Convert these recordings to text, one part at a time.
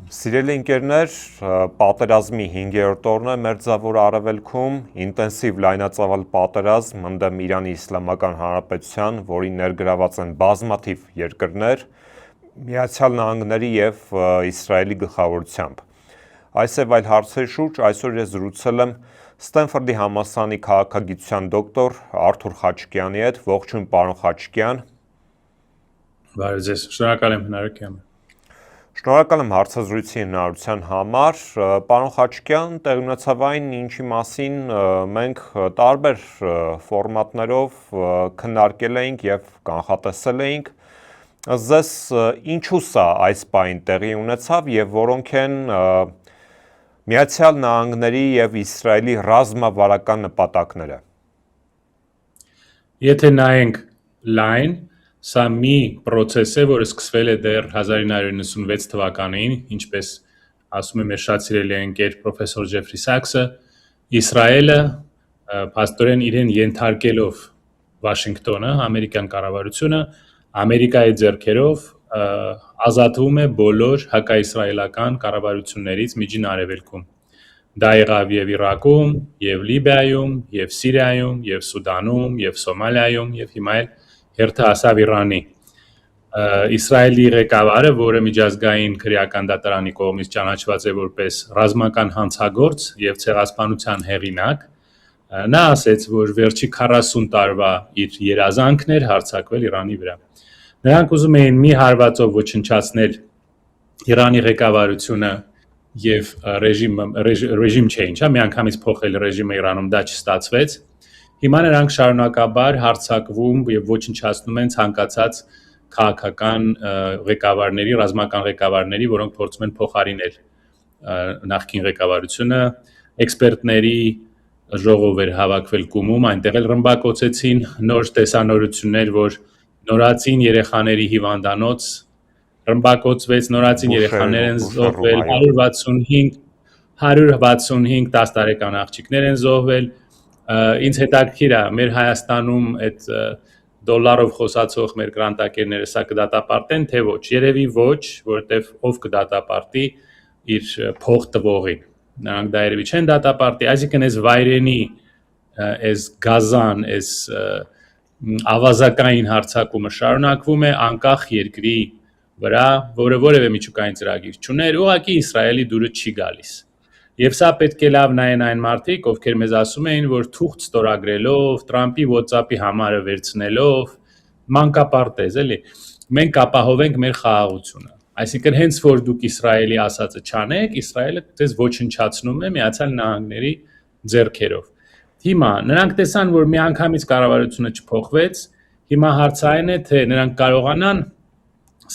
Սիրելի ընկերներ, պատերազմի 5-րդ օրն է Մերձավոր Արևելքում, ինտենսիվ լայնածավալ պատերազմ ընդդեմ Իրանի Իսլամական Հանրապետության, որին ներգրաված են բազմաթիվ երկրներ, Միացյալ Նահանգների և Իսրայելի գլխավորությամբ։ Այս եւ այլ հարցերի շուրջ այսօր ես զրուցել եմ Ստենֆորդի համալսարանի քաղաքագիտության դոկտոր Արթուր Խաչկյանի հետ։ Ողջույն, պարոն Խաչկյան։ Բարև ձեզ, շնորհակալ եմ հնարավորության։ Շնորհակալ եմ հարցազրույցի հնարավորության համար։ Պարոն Խաչկյան, տեղի ունեցավ այն, ինչի մասին մենք տարբեր ֆորմատներով քննարկել էինք եւ կանխատեսել էինք։ Ձեզ ինչու սա այս պահին տեղի ունեցավ եւ որոնք են Միացյալ Նահանգների եւ Իսրայելի ռազմավարական նպատակները։ Եթե նայենք լայն, սա մի process է, որը սկսվել է դեռ 1996 թվականին, ինչպես ասում է մեր շատ սիրելի ընկեր պրոֆեսոր Ջեֆրի Սաքսը, Իսրայելը փաստորեն իրեն ենթարկելով Վաշինգտոնը, ամերիկյան կառավարությունը, Ամերիկայի ձեռքերով ազատվում է բոլոր հակաիսրայելական կառավարություններից Միջին Արևելքում։ Դա եղավ եւ Իրաքում, եւ Լիբիայում, եւ Սիրիայում, եւ Սուդանում, եւ Սոմալիայում, եւ հիմա էլ հերթը հասավ Իրանի։ Իսրայելի ղեկավարը, որը միջազգային քրեական դատարանի կողմից ճանաչված է որպես ռազմական հանցագործ եւ ցեղասպանության հեղինակ, նա ասաց, որ վերջի 40 տարվա իր երազանքն էր հարձակվել Իրանի վրա։ Նրանք ուզում էին մի հարվածով ոչնչացնել Իրանի ղեկավարությունը եւ ռեժիմ change, միանգամից փոխել ռեժիմը Իրանում, դա չստացվեց։ Հիմա նրանք շարունակաբար հարձակվում եւ ոչնչացնում են ցանկացած քաղաքական ղեկավարների, ռազմական ղեկավարների, որոնք փորձում են փոխարինել նախկին ղեկավարությունը, էքսպերտների ժողով էր հավաքվել Կումում, այնտեղ էլ ռմբակոծեցին նոր տեսանորություններ, որ նորածին երեխաների հիվանդանոց ռմբակոծվեց, նորածին երեխաներ են զոհվել, 165 10 տարեկան աղջիկներ են զոհվել։ Ինձ հետաքրքիր է, մեր Հայաստանում այդ դոլարով խոսացող մեր գրանտակերները սա կդատապարտեն, թե ոչ։ Երևի ոչ, որովհետև ով կդատապարտի իր փող տվողին։ Նրանք դա երևի չեն դատապարտի, այսինքն այս վայրենի, այս գազան, այս ավազակային հարձակումը շարունակվում է անկախ երկրի վրա, որը որևէ միջուկային ծրագիր չուներ, ուղղակի Իսրայելի դուրը չի գալիս։ Եվ սա պետք է լավ նայեն այն մարդիկ, ովքեր մեզ ասում էին, որ թուղթ ստորագրելով, Տրամպի WhatsApp-ի համարը վերցնելով, մանկապարտեզ, էլի, մենք ապահովենք մեր խաղաղությունը։ Այսինքն հենց որ դուք Իսրայելի ասածը չանեք, Իսրայելը ձեզ ոչնչացնում է Միացյալ Նահանգների ձեռքերով։ Հիմա նրանք տեսան, որ միանգամից կառավարությունը չփոխվեց, հիմա հարցը այն է, թե նրանք կարողանան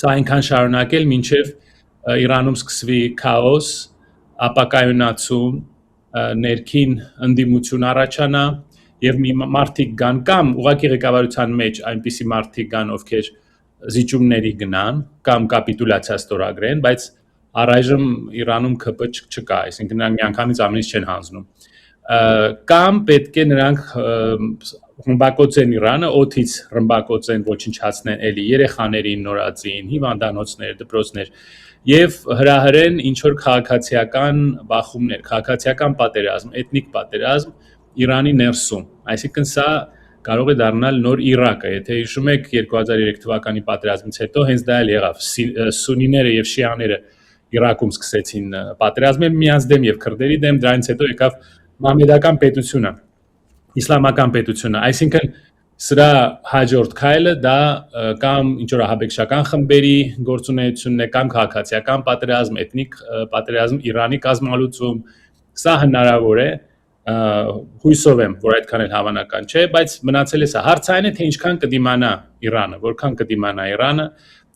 սա այնքան շարունակել, մինչև Իրանում սկսվի քաոս, ապակայունացում, ներքին ընդդիմություն առաջանա եւ մի մարդիկ գան կամ ուղղակի ղեկավարության մեջ այնպիսի մարդիկ գան, ովքեր զիջումների գնան կամ կապիտուլյացիա ստորագրեն, բայց առայժմ Իրանում ԿՊ չկա, այսինքն նրանք միանգամից ամեն ինչ չեն հանձնում։ Կամ պետք է նրանք ռմբակոծեն Իրանը, օդից ռմբակոծեն, ոչնչացնեն էլի երեխաներին, նորածին, հիվանդանոցներ, դպրոցներ եւ հրահրեն ինչ որ քաղաքացիական բախումներ, քաղաքացիական պատերազմ, էթնիկ պատերազմ Իրանի ներսում։ Այսինքն սա կարող է դառնալ նոր Իրաքը, եթե հիշում եք 2003 թվականի պատերազմից հետո հենց դա էլ եղավ, սունիները եւ շիաները Իրաքում սկսեցին պատերազմել միմյանց դեմ եւ քրդերի դեմ, դրանից հետո եկավ մահմեդական պետությունը, իսլամական պետությունը, այսինքն սրա հաջորդ քայլը դա կամ ինչ որ ահաբեկչական խմբերի գործունեությունն է, կամ քաղաքացիական պատերազմ, էթնիկ պատերազմ, Իրանի կազմալուծում, սա հնարավոր է, հույսով եմ, որ այդքան էլ հավանական չէ, բայց մնացել է սա։ Հարցը այն է, թե ինչքան կդիմանա Իրանը, որքան կդիմանա Իրանը,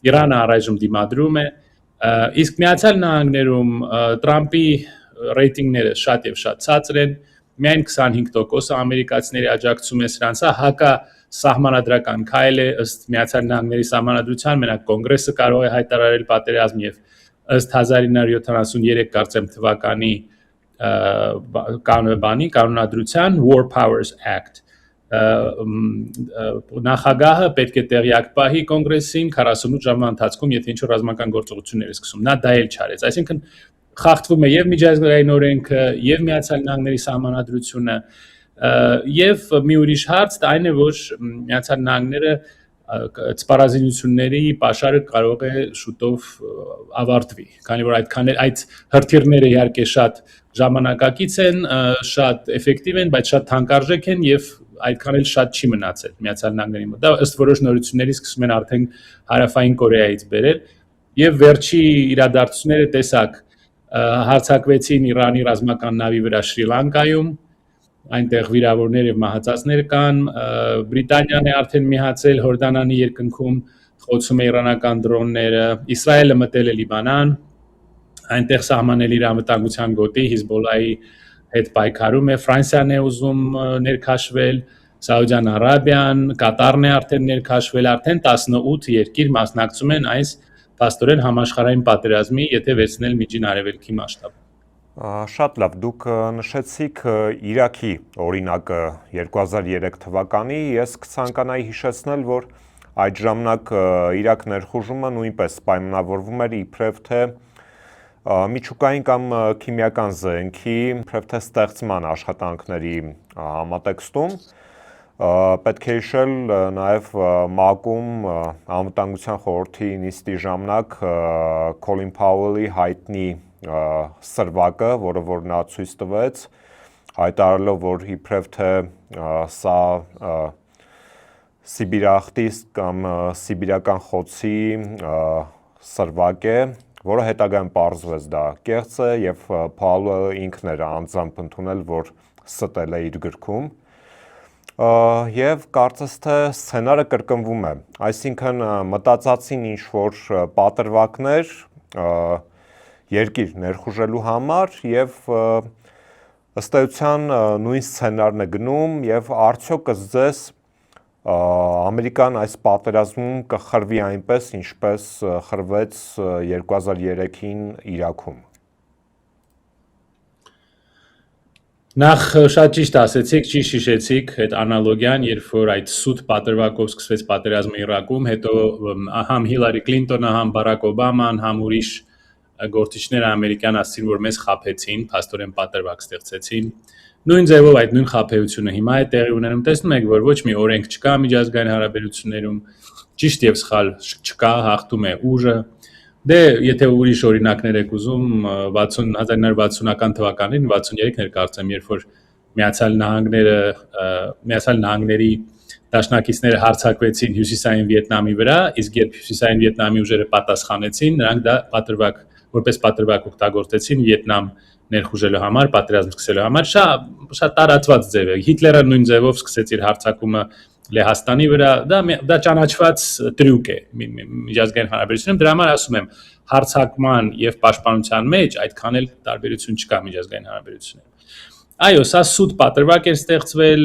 Իրանը առայժմ դիմադրում է, իսկ Միացյալ Նահանգներում Տրամպի ռեյտինգները շատ եւ շատ ցածր են, միայն 25% ամերիկացիների աջակցում է սրան, սա հակա սահմանադրական քայլ է ըստ Միացյալ Նահանգների սահմանադրության, մենակ կոնգրեսը կարող է հայտարարել պատերազմ եւ ըստ 1973 կարծեմ թվականի կանոնադրության War Powers Act նախագահը պետք է տեղյակ պահի կոնգրեսին 48 ժամվա ընթացքում, եթե ինչ-որ ռազմական գործողություններ է սկսում։ Նա դա էլ չարեց։ Այսինքն խախտվում է եւ միջազգային օրենքը, եւ Միացյալ Նահանգների սահմանադրությունը, եւ մի ուրիշ հարց դա այն է, որ Միացյալ Նահանգները սպառազինությունների պաշարը կարող է շուտով ավարտվի, քանի որ այդ հրթիռները իհարկե շատ ժամանակակից են, շատ էֆեկտիվ են, բայց շատ թանկարժեք են եւ այդքան էլ շատ չի մնացել Միացյալ Նահանգների մոտ։ Դա ըստ որոշ նորությունների սկսում են արդեն Հարավային Կորեայից բերել եւ վերջի իրադարձությունները տեսակ հարձակվեցին Իրանի ռազմական նավի վրա Շրի Լանկայում, այնտեղ վիրավորներ եւ մահացածներ կան, Բրիտանիան է արդեն միացել Հորդանանի երկնքում, խոցում է իրանական դրոնները, Իսրայելը մտել է Լիբանան, այնտեղ սահմանել իր անվտանգության գոտի Հիզբոլլայի հետ պայքարում է, Ֆրանսիան է ուզում ներքաշվել, Սաուդյան Արաբիան, Կատարն է արդեն ներքաշվել, արդեն 18 երկիր մասնակցում են այս փաստորեն համաշխարհային պատերազմի, եթե վերցնել Միջին Արևելքի մասշտաբը։ Շատ լավ, դուք նշեցիք Իրաքի օրինակը 2003 թվականի, ես կցանկանայի հիշեցնել, որ այդ ժամանակ Իրաք ներխուժումը նույնպես պայմանավորվում էր իբրև թե միջուկային կամ քիմիական զենքի իբրև թե ստեղծման աշխատանքների համատեքստում, պետք է հիշել նաև ՄԱԿ-ում անվտանգության խորհրդի նիստի ժամանակ Քոլին Փաուելի հայտնի սրվակը, որը որ նա ցույց տվեց, հայտարարելով, որ իբրև թե սա Սիբիրախտիս կամ Սիբիրական խոցի սրվակ է, որը հետագայում պարզվեց դա կեղծ է եւ Փաուլը ինքն էր անձամբ ընդունել, որ ստել է իր գրքում։ Եվ կարծես թե սցենարը կրկնվում է, այսինքն մտածածին ինչ-որ պատրվակներ երկիր ներխուժելու համար եւ ըստ էության նույն սցենարն է գնում եւ արդյոք ըստ ձեզ Ամերիկան այս պատերազմում կխրվի այնպես, ինչպես խրվեց 2003-ին Իրաքում։ Նախ շատ ճիշտ ասեցիք, ճիշտ հիշեցիք այդ անալոգիան, երբ որ այդ սուտ պատրվակով սկսվեց պատերազմը Իրաքում, հետո համ Հիլարի Քլինտոնը, համ Բարակ Օբաման, համ ուրիշ գործիչները ամերիկյան ասացին, որ մեզ խաբեցին, փաստորեն պատրվակ ստեղծեցին։ Նույն ձևով այդ նույն խաբեությունը հիմա է տեղի ունենում, տեսնում եք, որ ոչ մի օրենք չկա միջազգային հարաբերություններում, ճիշտ եւ սխալ չկա, հաղթում է ուժը։ Դե եթե ուրիշ օրինակներ եք ուզում 1960-ական թվականին 63-ներ կարծեմ, երբ որ Միացյալ Նահանգների դաշնակիցները հարձակվեցին Հյուսիսային Վիետնամի վրա, իսկ երբ Հյուսիսային Վիետնամի ուժերը պատասխանեցին, նրանք դա որպես պատրվակ օգտագործեցին Վիետնամ ներխուժելու համար, պատերազմ սկսելու համար, շատ տարածված ձև է։ Հիտլերը նույն ձևով սկսեց իր հարձակումը Լեհաստանի վրա, դա ճանաչված տրյուկ է միջազգային հարաբերությունում, դրա համար ասում եմ, հարձակման եւ պաշտպանության մեջ այդքան էլ տարբերություն չկա միջազգային հարաբերություններում։ Այո, սա սուտ պատրվակ էր ստեղծվել,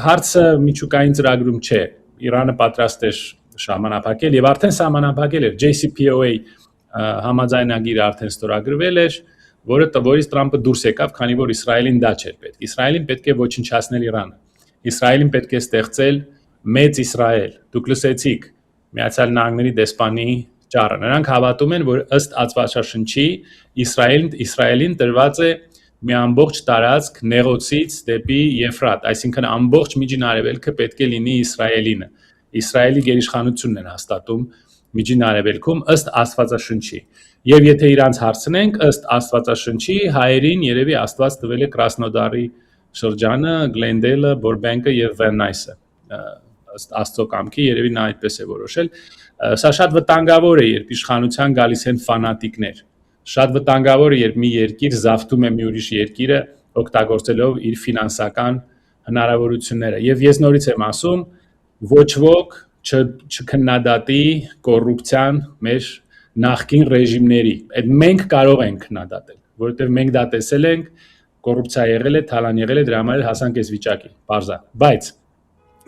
հարցը միջուկային ծրագրում չէ։ Իրանը պատրաստ էր սահմանափակել եւ արդեն սահմանափակել էր JCPOA համաձայնագիրը արդեն ստորագրվել էր, որից Տրամպը դուրս եկավ, քանի որ Իսրայելին դա չէր պետք։ Իսրայելին պետք է ոչնչացնել Իրանը։ Իսրայելին պետք է ստեղծել մեծ Իսրայել։ Դուք լսեցիք Միացյալ Նահանգների դեսպանի ճառը։ Նրանք հավատում են, որ ըստ Աստվածաշնչի Իսրայելին տրված է մի ամբողջ տարածք Նեղոցից դեպի Եֆրատ, այսինքն ամբողջ Միջին Արևելքը պետք է լինի Իսրայելինը։ Իսրայելի գերիշխանությունն են հաստատում Միջին Արևելքում ըստ Աստվածաշնչի։ Եվ եթե իրանց հարցնենք, ըստ Աստվածաշնչի հայերին երևի Աստված տվել է Կրասնոդարի շրջանը, Գլենդեյլը, Բորբենկը եւ Վերնայսը։ Ըստ Աստծո կամքի երևի նա այդպես է որոշել։ Սա շատ վտանգավոր է, երբ իշխանության գալիս են ֆանատիկներ։ Շատ վտանգավոր է, երբ մի երկիր զավթում է մի ուրիշ երկիրը, օգտագործելով իր ֆինանսական հնարավորությունները։ Եվ ես նորից եմ ասում, ոչ ոք չքննադատի կոռուպցիան մեր նախկին ռեժիմների։ Այդ մենք կարող ենք քննադատել, որովհետև մենք դա տեսել ենք, կոռուպցիա եղել է, թալան եղել է, դրա համար հասանք այս վիճակի, բարձա։ Բայց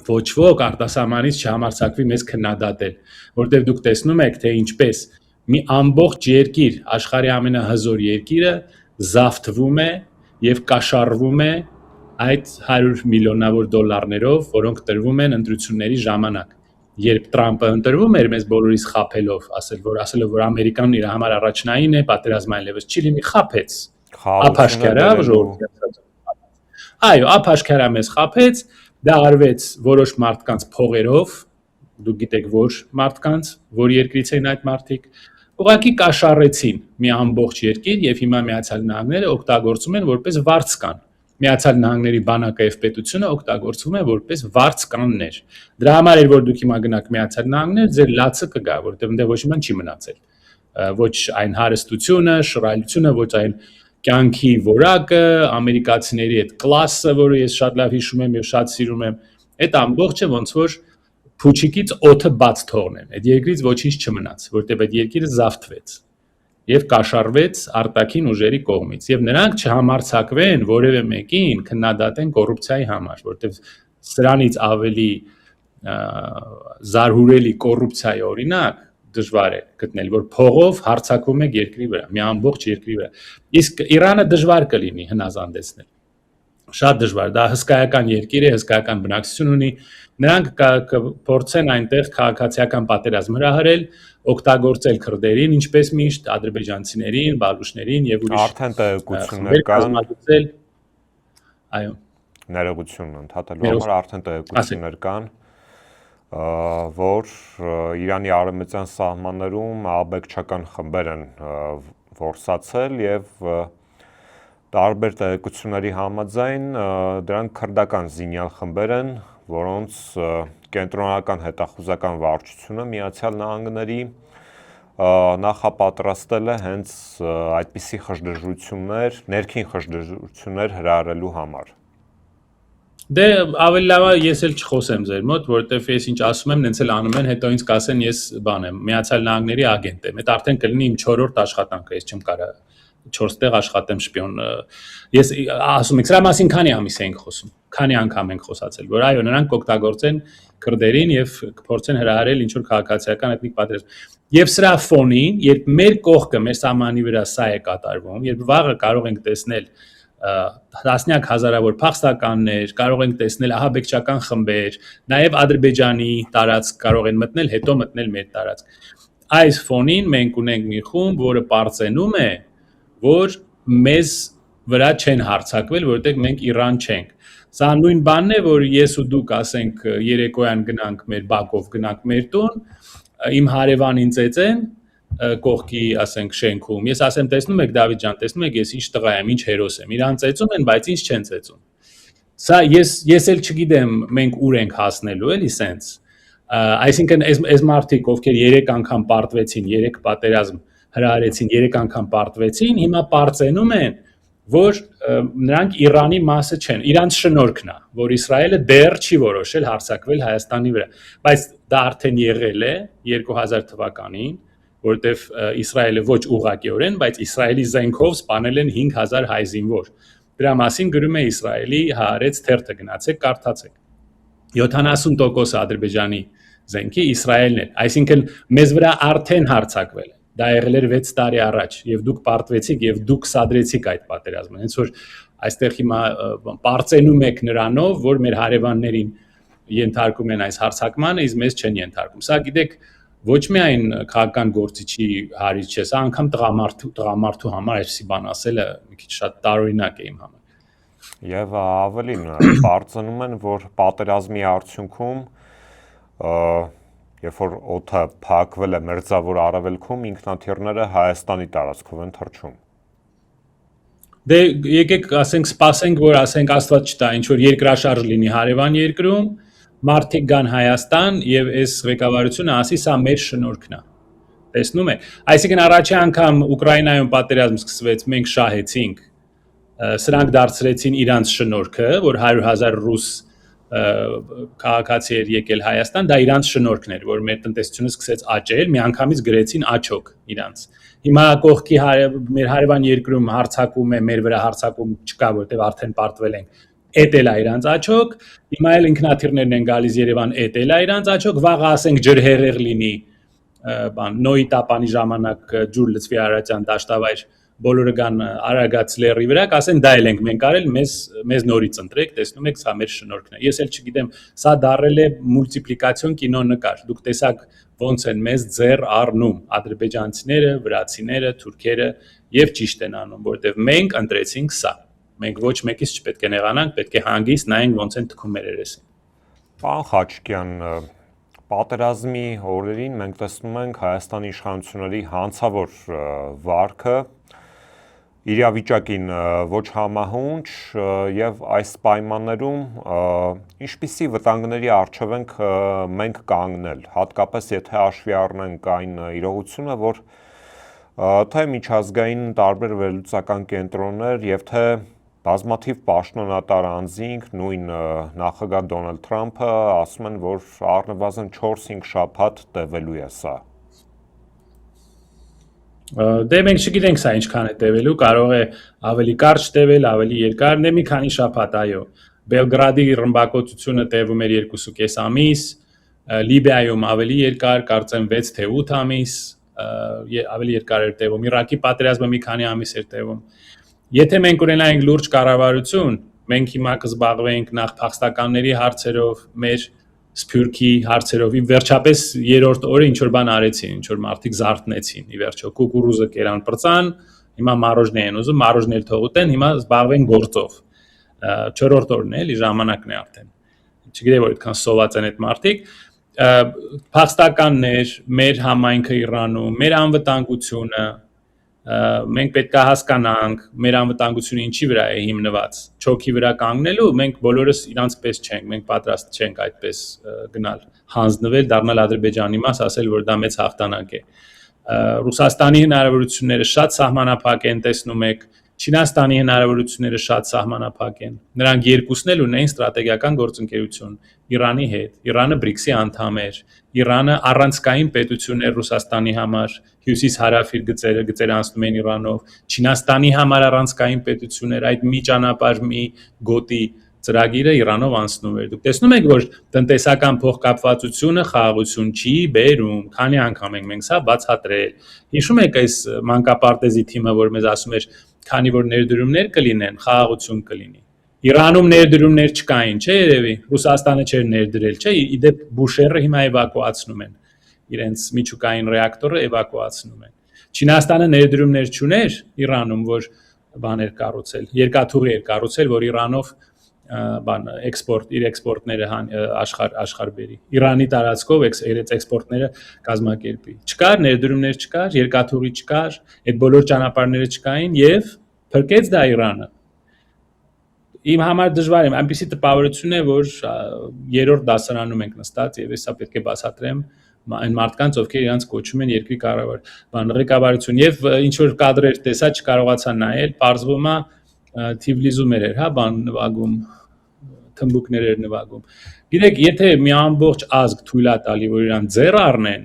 ոչ ոք արտասահմանից չհամարձակվի մեզ քննադատել, որովհետև դուք տեսնում եք, թե ինչպես մի ամբողջ երկիր, աշխարհի ամենահզոր երկիրը զավթվում է եւ կաշառվում է այդ 100 միլիոնավոր դոլարներով, որոնք տրվում են ընտրությունների ժամանակ։ Երբ Տրամպը ընտրվում էր մեզ բոլորիս խափելով, ասելով որ Ամերիկան իր համար առաջնային է, պատերազմային լեւս չի լինի, խափեց։ Ափաշկարա ժողովրդի։ Այո, ափաշկարա մեզ խափեց, դա արվեց որոշ մարդկանց փողերով, դուք գիտեք որ մարդկանց, որ երկրից են այդ մարդիկ, ուղղակի կաշառեցին մի ամբողջ երկիր եւ հիմա Միացյալ Նահանգները օգտագործում են որպես վարձկան։ Միացյալ Նահանգների բանակը եւ պետությունը օգտագործվում է որպես վարձկաններ։ Դրա համար էր որ դուք հիմա գնաք Միացյալ Նահանգներ, ձեր լացը կգա, որտեղ այնտեղ ոչ մի բան չի մնացել։ Ոչ այն հարստությունը, շռայլությունը, ոչ այն կյանքի որակը, ամերիկացիների այդ կլասը, որը ես շատ լավ հիշում եմ եւ շատ սիրում եմ, այդ ամբողջը ոնց որ փուչիկից օդը բաց թողնեն։ Այդ երկրից ոչինչ չմնաց, որտեղ այդ երկիրը զավթվեց եւ կաշառվեց արտաքին ուժերի կողմից եւ նրանք չհամարցակվեն որևէ մեկին քննադատեն կոռուպցիայի համար, որտեղ սրանից ավելի զարհուրելի կոռուպցիայի օրինակ դժվար է գտնել, որ փողով հարցակվում է երկրի վրա, մի ամբողջ երկրի վրա։ Իսկ Իրանը դժվար կլինի հնազանդեցնել։ Շատ դժվար, դա հսկայական երկիր է, հսկայական բնակչություն ունի։ Նրանք կփորձեն այնտեղ քաղաքացիական պատերազմ հրահրել, օգտագործել քրդերին, ինչպես միշտ ադրբեջանցիներին, բալուշներին եւ ուրիշ արդեն տեղեկություններ կան։ Այո։ Ներողություն ընդհատելու համար արդեն տեղեկություններ կան, որ Իրանի արևմտյան սահմաններում աբեկչական խմբեր են որսացել եւ տարբեր տեղեկությունների համաձայն դրանք քրդական զինյալ խմբեր են, որոնց կենտրոնական հետախուզական վարչությունը Միացյալ Նահանգների նախապատրաստել է հենց այդպիսի խժդժություններ, ներքին խժդժություններ հրահրելու համար։ Դե ավելի լավ է ես էլ չխոսեմ ձեր մոտ, որովհետեւ ես ինչ ասում եմ, նենց էլ անում են, հետո ինձ կասեն ես բան եմ, Միացյալ Նահանգների ագենտ եմ։ Այդ արդեն կլինի իմ 4-րդ աշխատանքը, ես չեմ կարա 4 տեղ աշխատեմ շպիոն։ Ես ասում եք, սրա մասին քանի ամիս ենք խոսում։ Քանի անգամ ենք խոսացել, որ այո, նրանք կօգտագործեն քրդերին եւ կփորձեն հրահրել ինչ որ քաղաքացիական էթնիկ պատերազմ։ Եվ սրա ֆոնին, երբ մեր կողքը, մեր սահմանի վրա սա է կատարվում, երբ վաղը կարող ենք տեսնել տասնյակ հազարավոր փախստականներ, կարող ենք տեսնել ահաբեկչական խմբեր, նաև Ադրբեջանի տարածք կարող են մտնել, հետո մտնել մեր տարածք։ Այս ֆոնին մենք ունենք մի խումբ, որը պարծենում է, որ մեզ վրա չեն հարձակվել, որովհետև մենք Իրան չենք։ Սա նույն բանն է, որ ես ու դուք ասենք երեկոյան գնանք մեր բակով գնանք մեր տուն, իմ հարևանին ծեծեն կողքի ասենք շենքում։ Ես ասեմ, տեսնում եք Դավիթ ջան, տեսնում եք ես ինչ տղա եմ, ինչ հերոս եմ։ Իրան ծեծում են, բայց ինչ չեն ծեծում։ Սա ես էլ չգիտեմ մենք ուր ենք հասնելու, էլի սենց։ Այսինքն այս մարդիկ, ովքեր 3 անգամ պարտվեցին, 3 պատերազմ հրահրեցին, 3 անգամ պարտվեցին, հիմա պարծենում են, որ նրանք Իրանի մասը չեն։ Իրանց շնորհքն է, որ Իսրայելը դեռ չի որոշել հարձակվել Հայաստանի վրա, բայց դա արդեն եղել է 2000 թվականին, որտեվ Իսրայելը ոչ ուղղակիորեն, բայց Իսրայելի զենքով սպանել են 5000 հայ զինվոր։ Դրա մասին գրում է Իսրայելի Հaaretz թերթը, գնացեք կարդացեք։ 70% Ադրբեջանի զենքի Իսրայելն է, այսինքն մեզ վրա արդեն հարձակվել է։ Դա եղել էր 6 տարի առաջ եւ դուք պարտվեցիք եւ դուք սադրեցիք այդ պատերազմը։ Հենց որ այստեղ հիմա պարծենում եք նրանով, որ մեր հարևաններին ենթարկում են այս հարձակմանը, իսկ մեզ չեն ենթարկում։ Սա գիտեք, ոչ միայն քաղաքական գործիչի հարից չէ, սա անգամ տղամարդու համար այսպիսի բան ասելը մի քիչ շատ տարօրինակ է իմ համար։ Եվ ավելին պարծենում են, որ պատերազմի արդյունքում երբ որ օդը փակվել է մերձավոր արևելքում, ինքնաթիռները Հայաստանի տարածքով են թռչում։ Դե եկեք ասենք սպասենք, որ ասենք Աստված չտա, ինչ որ երկրաշարժ լինի հարևան երկրում, մարդիկ գան Հայաստան եւ այս ղեկավարությունը ասի սա մեր շնորհքն է։ Տեսնում եք։ Այսինքն առաջի անգամ Ուկրաինայում պատերազմ սկսվեց, մենք շահեցինք, սրանք դարձրեցին իրանց շնորհքը, որ 100,000 ռուս քաղաքացի էր եկել Հայաստան, դա իրանց շնորհքն էր, որ մեր տնտեսությունը սկսեց աճել, միանգամից գրեցին աճոք իրանց։ Հիմա կողքի մեր հարևան երկրում հարձակում է, մեր վրա հարձակում չկա, որտեղ արդեն պարտվել ենք։ Էդ էլ է իրանց աճոք, հիմա էլ ինքնաթիռներն են գալիս Երևան, էդ էլ է իրանց աճոք, վաղը ասենք ջրհեղեղ լինի, բան Նոյի տապանի ժամանակ ջուր լցվի Արարատյան դաշտավայր, բոլորը գան Արագած լեռի վրա, կասեն դա էլ ենք մենք արել, մեզ նորից ընտրեք, տեսնում եք, սա մեր շնորհքն է։ Ես էլ չգիտեմ, սա դարել է մուլտիպլիկացիոն կինո նկար։ Դուք տեսաք ոնց են մեզ ձեռ առնում ադրբեջանցիները, վրացիները, թուրքերը եւ ճիշտ են անում, որովհետեւ մենք ընտրեցինք սա։ Մենք ոչ մեկից չպետք է նեղանանք, պետք է հանգիստ նայենք ոնց են թքում մեր երեսին։ Պարոն Խաչիկյան, պատերազմի օրերին մենք տեսնում ենք Հայաստանի իշխանությունների հանցավոր վարքը իրավիճակին ոչ համահունչ եւ այս պայմաններում ինչպիսի վտանգների առջև ենք մենք կանգնել, հատկապես եթե հաշվի առնենք այն իրողությունը, որ թե միջազգային տարբեր վերլուծական կենտրոններ եւ թե բազմաթիվ պաշտոնատար անձինք, նույն նախագահ Դոնալդ Թրամփը ասում են, որ առնվազն 4-5 շաբաթ տևելու է սա։ Դե մենք չգիտենք սա ինչքան է տևելու, կարող է ավելի կարճ տևել, ավելի երկար, մի քանի շաբաթ, այո։ Բելգրադի ռմբակոծությունը տևում էր 2.5 ամիս, Լիբիայում ավելի երկար, կարծեմ 6 թե 8 ամիս, ավելի երկար էր տևում, Իրաքի պատերազմը մի քանի ամիս էր տևում։ Եթե մենք ունենայինք լուրջ կառավարություն, մենք հիմա կզբաղվենք նախ փախստականների հարցերով, մեր Սփյուռքի հարցերով, ի վերջապես երրորդ օրը ինչ որ բան արեցին, ինչ որ մարդիկ զարթնեցին, ի վերջո կուկուրուզը կերան պրծան, հիմա մարոժնե են ուզում, մարոժնել թողուտեն, հիմա զբաղվեն գործով։ Չորրորդ օրն է, էլի ժամանակն է արդեն։ Չգիտեմ որ այդքան սոված են այդ մարդիկ։ Փախստականներ, մեր համայնքը Իրանում, մեր անվտանգությունը, մենք պետք է հասկանանք մեր անվտանգությունը ինչի վրա է հիմնված, չոքի վրա կանգնելու, մենք բոլորս իրանց պես չենք, մենք պատրաստ չենք այդպես գնալ, հանձնվել, դառնալ Ադրբեջանի մաս, ասել որ դա մեծ հաղթանակ է։ Ռուսաստանի հնարավորությունները շատ սահմանափակ են, տեսնում եք, Չինաստանի հնարավորությունները շատ սահմանափակ են։ Նրանք երկուսն էլ ունեն ստրատեգիական գործընկերություն Իրանի հետ։ Իրանը BRICS-ի անդամ էր։ Իրանը առանցքային պետություն էր Ռուսաստանի համար, հյուսիս-հարավ իր գծերը անցնում են Իրանով։ Չինաստանի համար առանցքային պետություն էր, այդ մի ճանապարհ, մի գոտի ծրագիրը Իրանով անցնում էր։ Դուք տեսնում եք, որ տնտեսական փոխկապվածությունը խաղաղություն չի բերում։ Քանի անգամ ենք մենք սա բացատրել։ Հիշում եք այս մանկապարտեզի թիմը, որ մեզ ասում էր, քանի որ ներդրումներ կլինեն, խաղաղություն կլինի։ Իրանում ներդրումներ չկային, չէ՞ երևի։ Ռուսաստանը չէր ներդրել, չէ՞։ Իդեպ Բուշերը հիմա էվակուացնում են։ Իրենց միջուկային ռեակտորը էվակուացնում են։ Չինաստանը ներդրումներ չուներ Իրանում, որ բաներ կառուցել, երկաթուղի էր կառուցել, որ Իրանով իր էքսպորտները աշխարհ բերի։ Իրանի տարածքով իրենց էքսպորտները կազմակերպի։ Չկար ներդրումներ, չկար, երկաթուղի չկար, այդ բոլոր ճանապարհները չկային եւ փրկեց դա Իրանը։ Իմ համար դժվար է, այնպեսի տպավորություն է, որ երրորդ դասարանում ենք նստած եւ հեսա պետք է բացատրեմ այն մարդկանց, ովքեր իրանց կոչում են երկրի ղեկավարություն եւ ինչ որ կադրեր տեսա չկարողացա նայել, պարզվում է Թիֆլիսում էր, հա, բան նվագում, թմբուկներ էր նվագում։ Գիտեք, եթե մի ամբողջ ազգ թույլ է տալի, որ իրան ձեռ առնեն,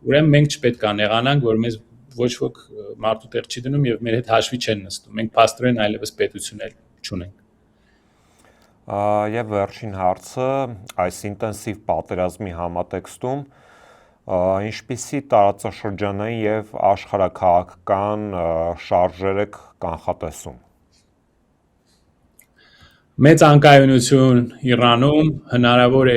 ուրեմն մենք չպետք է նեղանանք, որ մեզ ոչ ոք մարդու տեղ չի դնում եւ մեր հետ հաշվի չեն նստում։ Մենք փաստորեն այլևս պետություն էլ չունենք։ Եվ վերջին հարցը, այս ինտենսիվ պատերազմի համատեքստում ինչպիսի տարածաշրջանային եւ աշխարհաքաղաքական շարժեր եք կանխատեսում։ Մեծ անկայունություն Իրանում, հնարավոր է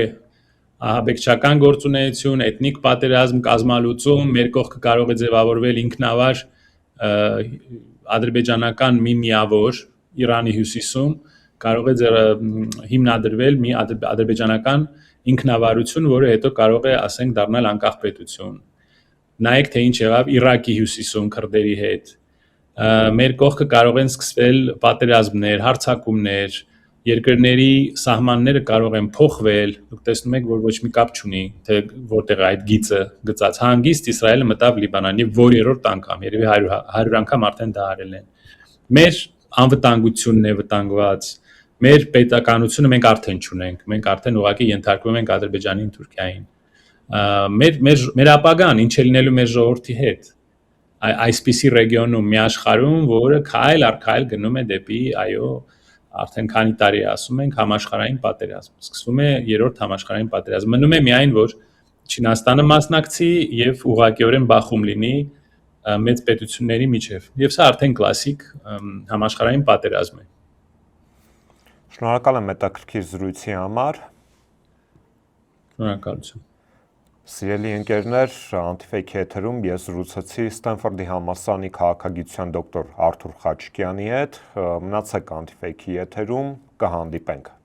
ահաբեկչական գործունեություն, էթնիկ պատերազմ, կազմալուծում, մեր կողքը կարող է ձևավորվել ինքնավար ադրբեջանական մի միավոր Իրանի հյուսիսում, կարող է հիմնադրվել մի ադրբեջանական ինքնավարություն, որը հետո կարող է, ասենք, դառնալ անկախ պետություն։ Նայեք, թե ինչ եղավ Իրաքի հյուսիսում քրդերի հետ։ Մեր կողքը կարող են սկսվել պատերազմներ, հարձակումներ, երկրների սահմանները կարող են փոխվել, դուք տեսնում եք, որ ոչ մի կապ չունի, թե որտեղ է այդ գիծը գծած։ Հանգիստ Իսրայելը մտավ Լիբանան եւ որ երրորդ անգամ, երևի 100 անգամ արդեն դա արել են։ Մեր անվտանգությունն է վտանգված, մեր պետականությունը մենք արդեն չունենք, մենք արդեն ուղղակի ենթարկվում ենք Ադրբեջանին, Թուրքիային։ Մեր ապագան ինչ է լինելու մեր ժողովրդի հետ։ Այսպիսի ռեգիոնում մի աշխարհում, որը քայլ առ քայլ գնում է դեպի, այո, արդեն քանի տարի ասում ենք համաշխարհային պատերազմ։ Սկսվում է երրորդ համաշխարհային պատերազմը։ Մնում է միայն որ Չինաստանը մասնակցի եւ ուղղակիորեն բախում լինի մեծ պետությունների միջև։ Եվ սա արդեն կլասիկ համաշխարհային պատերազմ է։ Շնորհակալ եմ հետաքրքիր զրույցի համար։ Շնորհակալություն։ Սիրելի ընկերներ, Antifake-ի եթերում ես զրուցեցի Ստենֆորդի համալսարանի քաղաքագիտության դոկտոր Արթուր Խաչկյանի հետ։ Մնացեք Antifake-ի եթերում, կհանդիպենք։